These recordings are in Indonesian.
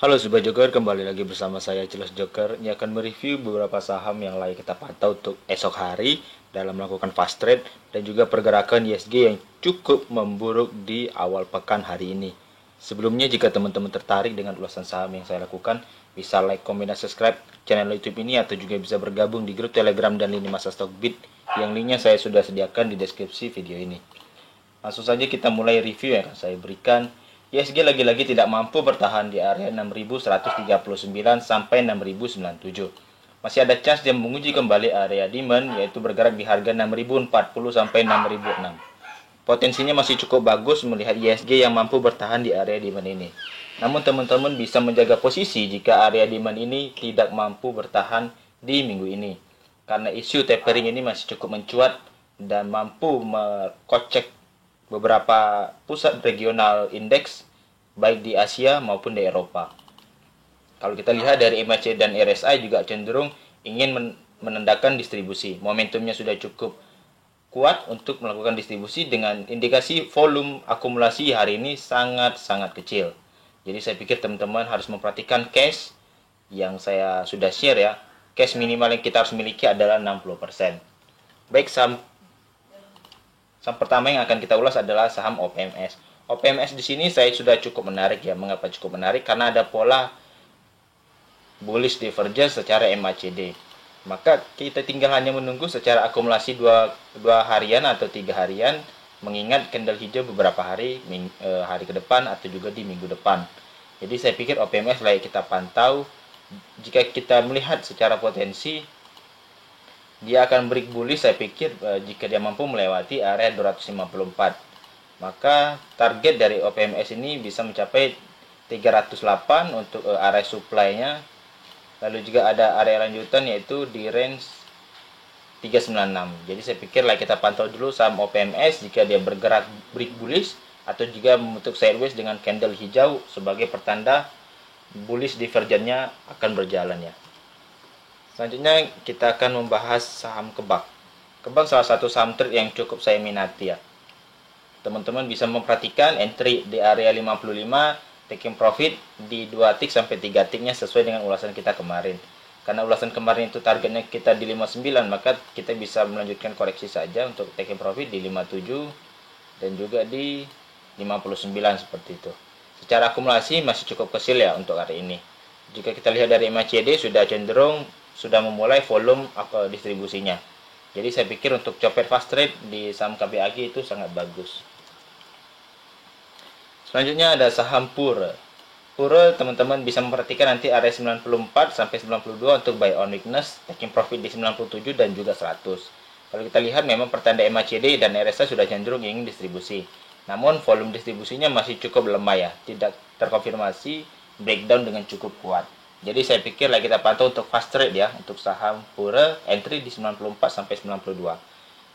Halo Sobat Joker, kembali lagi bersama saya Jelas Joker. Ini akan mereview beberapa saham yang layak kita pantau untuk esok hari dalam melakukan fast trade dan juga pergerakan ISG yang cukup memburuk di awal pekan hari ini. Sebelumnya, jika teman-teman tertarik dengan ulasan saham yang saya lakukan, bisa like, komen, dan subscribe channel YouTube ini atau juga bisa bergabung di grup Telegram dan lini masa Stockbit yang linknya saya sudah sediakan di deskripsi video ini. Langsung saja kita mulai review yang akan saya berikan. ISG lagi-lagi tidak mampu bertahan di area 6.139 sampai 6.097. Masih ada chance dia menguji kembali area demand, yaitu bergerak di harga 6.040 sampai 6.006. Potensinya masih cukup bagus melihat ISG yang mampu bertahan di area demand ini. Namun teman-teman bisa menjaga posisi jika area demand ini tidak mampu bertahan di minggu ini. Karena isu tapering ini masih cukup mencuat dan mampu mengkocek beberapa pusat regional indeks baik di Asia maupun di Eropa. Kalau kita lihat dari MACD dan RSI juga cenderung ingin menandakan distribusi. Momentumnya sudah cukup kuat untuk melakukan distribusi dengan indikasi volume akumulasi hari ini sangat-sangat kecil. Jadi saya pikir teman-teman harus memperhatikan cash yang saya sudah share ya. Cash minimal yang kita harus miliki adalah 60%. Baik, saham pertama yang akan kita ulas adalah saham OPMS. OPMS di sini saya sudah cukup menarik ya. Mengapa cukup menarik? Karena ada pola bullish divergence secara MACD. Maka kita tinggal hanya menunggu secara akumulasi dua harian atau 3 harian, mengingat candle hijau beberapa hari ke depan atau juga di minggu depan. Jadi saya pikir OPMS layak kita pantau. Jika kita melihat secara potensi, dia akan break bullish saya pikir jika dia mampu melewati area 254. Maka target dari OPMS ini bisa mencapai 308 untuk area supply-nya. Lalu juga ada area lanjutan yaitu di range 396. Jadi saya pikir kita pantau dulu saham OPMS jika dia bergerak break bullish atau juga membentuk sideways dengan candle hijau sebagai pertanda bullish divergence-nya akan berjalan ya. Selanjutnya kita akan membahas saham Kebak. Kebak salah satu saham trade yang cukup saya minati ya. Teman-teman bisa memperhatikan entry di area 55, taking profit di 2 tick sampai 3 ticknya sesuai dengan ulasan kita kemarin. Karena ulasan kemarin itu targetnya kita di 59, maka kita bisa melanjutkan koreksi saja untuk taking profit di 57 dan juga di 59 seperti itu. Secara akumulasi masih cukup kecil ya untuk hari ini. Jika kita lihat dari MACD sudah memulai volume distribusinya. Jadi saya pikir untuk copet fast trade di saham KBAG itu sangat bagus. Selanjutnya ada saham Pura. Pura teman-teman bisa memperhatikan nanti area 94 sampai 92 untuk buy on weakness, taking profit di 97 dan juga 100. Kalau kita lihat memang pertanda MACD dan RSI sudah cenderung ingin distribusi. Namun volume distribusinya masih cukup lemah ya, tidak terkonfirmasi breakdown dengan cukup kuat. Jadi saya pikir kita pantau untuk fast trade ya, untuk saham Pura entry di 94 sampai 92.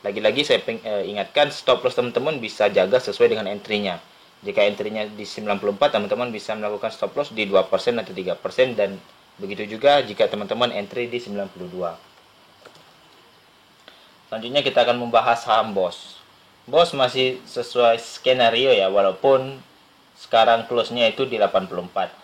Lagi-lagi saya ingatkan stop loss teman-teman bisa jaga sesuai dengan entry-nya. Jika entry-nya di 94, teman-teman bisa melakukan stop loss di 2% atau 3% dan begitu juga jika teman-teman entry di 92. Selanjutnya kita akan membahas saham BOS. BOS masih sesuai skenario ya, walaupun sekarang close-nya itu di 84.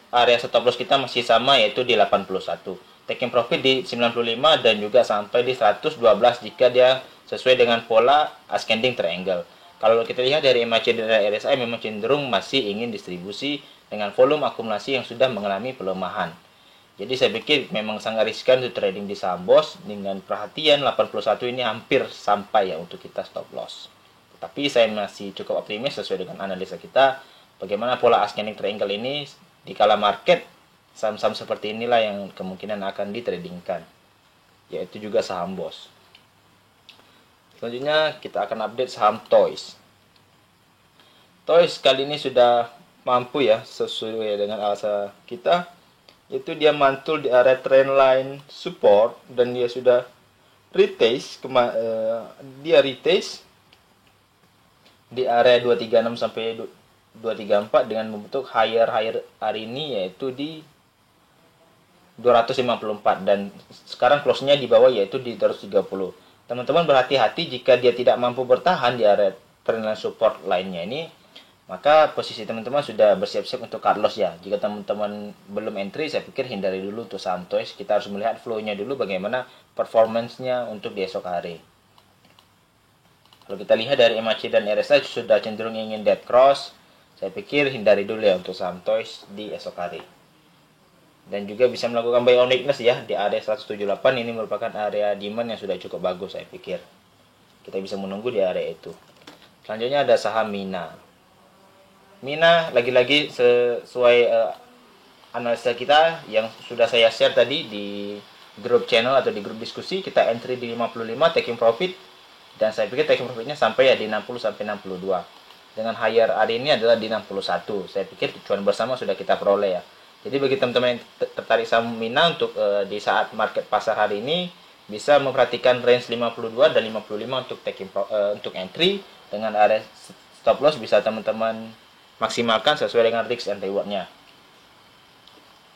Area stop loss kita masih sama yaitu di 81. Taking profit di 95 dan juga sampai di 112 jika dia sesuai dengan pola ascending triangle. Kalau kita lihat dari MACD dan RSI memang cenderung masih ingin distribusi dengan volume akumulasi yang sudah mengalami pelemahan. Jadi saya pikir memang sangat riskan untuk trading di saham BOS. Dengan perhatian 81 ini hampir sampai ya untuk kita stop loss. Tapi saya masih cukup optimis sesuai dengan analisa kita bagaimana pola ascending triangle ini di kala market. Saham-saham seperti inilah yang kemungkinan akan ditradingkan, yaitu juga saham BOS. Selanjutnya kita akan update saham Toys. Toys kali ini sudah mampu ya sesuai dengan alasan kita, yaitu dia mantul di area trendline support dan dia sudah retest di area 236 sampai 234 dengan membentuk higher hari ini yaitu di 254 dan sekarang close-nya di bawah yaitu di 230. Teman-teman berhati-hati jika dia tidak mampu bertahan di area trendline support lainnya ini, maka posisi teman-teman sudah bersiap-siap untuk cut loss ya. Jika teman-teman belum entry, saya pikir hindari dulu untuk saham toys. Kita harus melihat flow-nya dulu bagaimana performance-nya untuk di esok hari. Kalau kita lihat dari MACD dan RSI sudah cenderung ingin dead cross, saya pikir hindari dulu ya untuk saham toys di esok hari. Dan juga bisa melakukan buy on weakness ya di area 178. Ini merupakan area demand yang sudah cukup bagus saya pikir. Kita bisa menunggu di area itu. Selanjutnya ada saham Mina. Mina lagi-lagi sesuai analisa kita yang sudah saya share tadi di grup channel atau di grup diskusi, kita entry di 55 taking profit, dan saya pikir taking profitnya sampai ya di 60 sampai 62. Dengan higher hari ini adalah di 61. Saya pikir cuan bersama sudah kita peroleh ya. Jadi bagi teman-teman yang tertarik saham Mina untuk di saat market pasar hari ini, bisa memperhatikan range 52 dan 55 untuk untuk entry, dengan area stop loss bisa teman-teman maksimalkan sesuai dengan risk and reward-nya.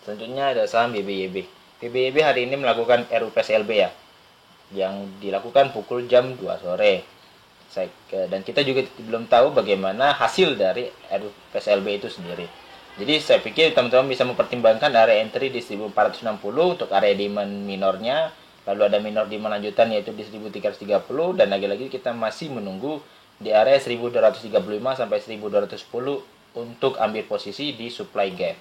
Selanjutnya ada saham BBYB. BBYB hari ini melakukan RUPSLB ya, yang dilakukan pukul jam 2 sore. Dan kita juga belum tahu bagaimana hasil dari RUPSLB itu sendiri. Jadi saya pikir teman-teman bisa mempertimbangkan area entry di 1460 untuk area demand minornya. Lalu ada minor demand lanjutan yaitu di 1330, dan lagi-lagi kita masih menunggu di area 1235 sampai 1210 untuk ambil posisi di supply gap.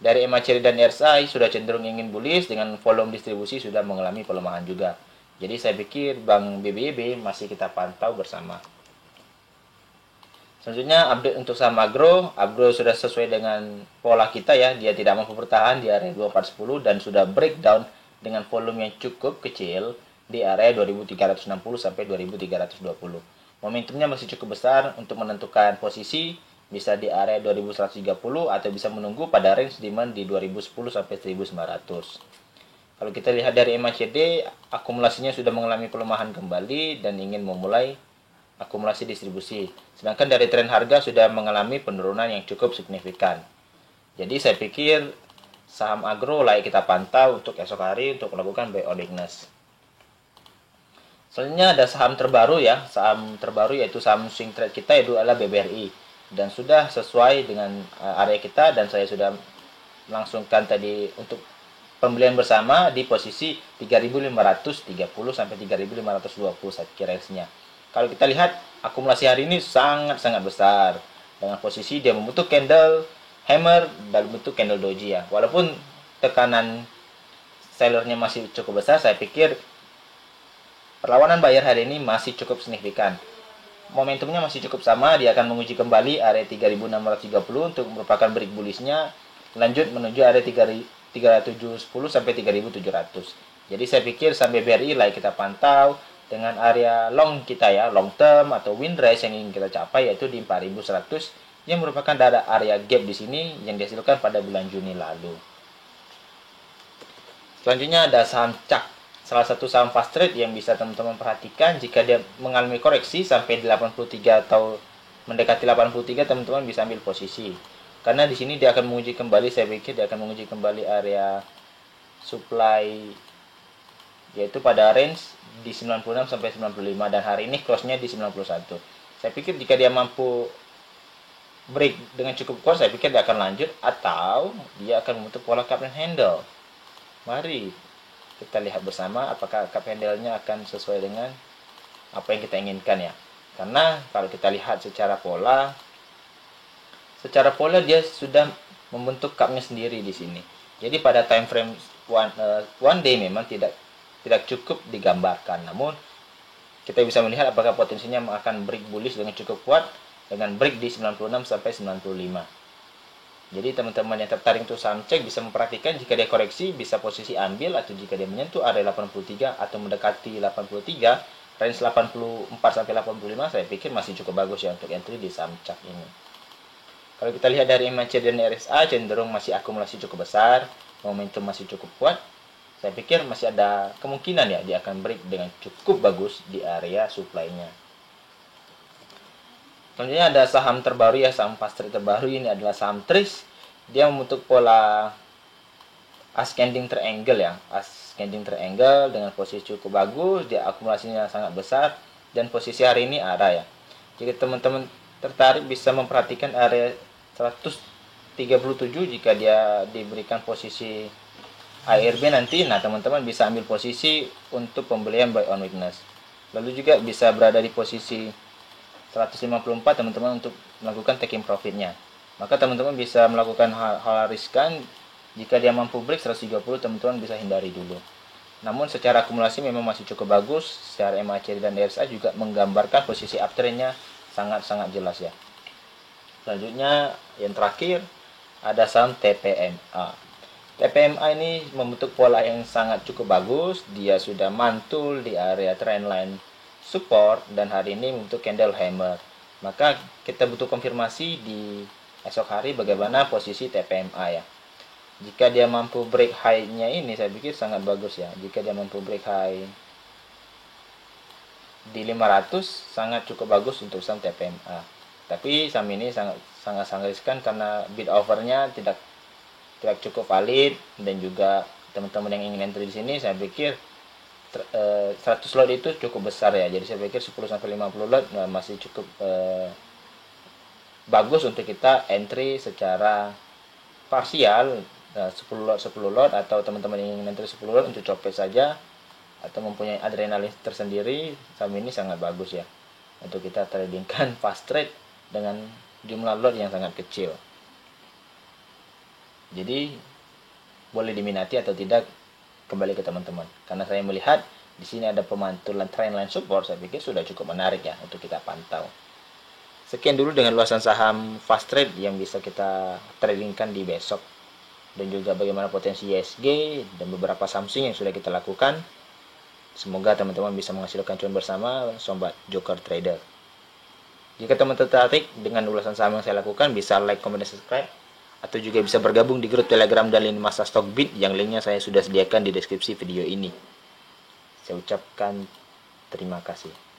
Dari MACD dan RSI sudah cenderung ingin bullish, dengan volume distribusi sudah mengalami pelemahan juga. Jadi saya pikir Bank BBYB masih kita pantau bersama. Selanjutnya update untuk saham Agro. Agro sudah sesuai dengan pola kita ya, dia tidak mampu bertahan di area 2410 dan sudah breakdown dengan volume yang cukup kecil di area 2360 sampai 2320. Momentumnya masih cukup besar untuk menentukan posisi, bisa di area 2130 atau bisa menunggu pada range demand di 2010 sampai 1900. Kalau kita lihat dari MACD, akumulasinya sudah mengalami pelemahan kembali dan ingin memulai akumulasi distribusi. Sedangkan dari tren harga sudah mengalami penurunan yang cukup signifikan. Jadi saya pikir saham agro layak kita pantau untuk esok hari untuk melakukan buy on weakness. Selanjutnya ada saham terbaru ya, saham terbaru yaitu saham swing trade kita yaitu adalah BBRI, dan sudah sesuai dengan area kita, dan saya sudah langsungkan tadi untuk pembelian bersama di posisi 3530 sampai 3520 saya kira range-nya. Kalau kita lihat akumulasi hari ini sangat-sangat besar, dengan posisi dia membentuk candle hammer dan bentuk candle doji ya. Walaupun tekanan sellernya masih cukup besar, saya pikir perlawanan buyer hari ini masih cukup signifikan. Momentumnya masih cukup sama, dia akan menguji kembali area 3630 untuk merupakan break bullishnya, lanjut menuju area 3710 sampai 3700. Jadi saya pikir saham BBRI layak kita pantau dengan area long kita ya, long term atau win range yang ingin kita capai yaitu di 4100, yang merupakan area gap di sini yang dihasilkan pada bulan Juni lalu. Selanjutnya ada saham CAK. Salah satu saham fast trade yang bisa teman-teman perhatikan, jika dia mengalami koreksi sampai 83 atau mendekati 83, teman-teman bisa ambil posisi. Karena di sini dia akan menguji kembali, saya pikir dia akan menguji kembali area supply yaitu pada range di 96 sampai 95, dan hari ini close-nya di 91. Saya pikir jika dia mampu break dengan cukup kuat, saya pikir dia akan lanjut atau dia akan membentuk pola cup and handle. Mari kita lihat bersama apakah cup handle-nya akan sesuai dengan apa yang kita inginkan ya. Karena kalau kita lihat secara pola dia sudah membentuk cup-nya sendiri di sini. Jadi pada time frame one day memang tidak cukup digambarkan. Namun kita bisa melihat apakah potensinya akan break bullish dengan cukup kuat dengan break di 96 sampai 95. Jadi teman-teman yang tertarik untuk saham cek bisa memperhatikan, jika dia koreksi bisa posisi ambil, atau jika dia menyentuh area 83 atau mendekati 83, range 84 sampai 85 saya pikir masih cukup bagus ya untuk entry di saham cek ini. Kalau kita lihat dari MACD dan RSI cenderung masih akumulasi cukup besar, momentum masih cukup kuat. Saya pikir masih ada kemungkinan ya dia akan break dengan cukup bagus di area supply-nya. Selanjutnya ada saham terbaru ya, saham fast trade terbaru ini adalah saham TRIS. Dia membentuk pola ascending triangle ya, ascending triangle dengan posisi cukup bagus, dia akumulasinya sangat besar dan posisi hari ini arah ya. Jika teman-teman tertarik bisa memperhatikan area 137 jika dia diberikan posisi ARB nanti. Nah, teman-teman bisa ambil posisi untuk pembelian buy on weakness. Lalu juga bisa berada di posisi 154 teman-teman untuk melakukan taking profitnya. Maka teman-teman bisa melakukan hal riskan. Jika dia mampu break 130, teman-teman bisa hindari dulu. Namun secara akumulasi memang masih cukup bagus. Secara MACD dan RSI juga menggambarkan posisi uptrendnya sangat-sangat jelas ya. Selanjutnya yang terakhir ada saham TPMA. TPMA ini membentuk pola yang sangat cukup bagus. Dia sudah mantul di area trendline support dan hari ini membentuk candle hammer. Maka kita butuh konfirmasi di esok hari bagaimana posisi TPMA ya. Jika dia mampu break high-nya ini, saya pikir sangat bagus ya. Jika dia mampu break high di 500, sangat cukup bagus untuk saham TPMA. Tapi saham ini sangat riskan karena bid offer-nya tidak cukup valid, dan juga teman-teman yang ingin entry di sini, saya pikir 100 lot itu cukup besar ya. Jadi saya pikir 10 sampai 50 lot masih cukup bagus untuk kita entry secara parsial. 10 lot atau teman-teman yang ingin entry 10 lot untuk copet saja atau mempunyai adrenalin tersendiri, saham ini sangat bagus ya untuk kita tradingkan fast trade dengan jumlah lot yang sangat kecil. Jadi boleh diminati atau tidak kembali ke teman-teman. Karena saya melihat di sini ada pemantulan trendline support, saya pikir sudah cukup menarik ya untuk kita pantau. Sekian dulu dengan ulasan saham fast trade yang bisa kita tradingkan di besok, dan juga bagaimana potensi ISG dan beberapa Samsung yang sudah kita lakukan. Semoga teman-teman bisa menghasilkan cuan bersama sobat Joker Trader. Jika teman-teman tertarik dengan ulasan saham yang saya lakukan, bisa like, comment, dan subscribe, atau juga bisa bergabung di grup Telegram dan lini masa Stockbit yang linknya saya sudah sediakan di deskripsi video ini. Saya ucapkan terima kasih.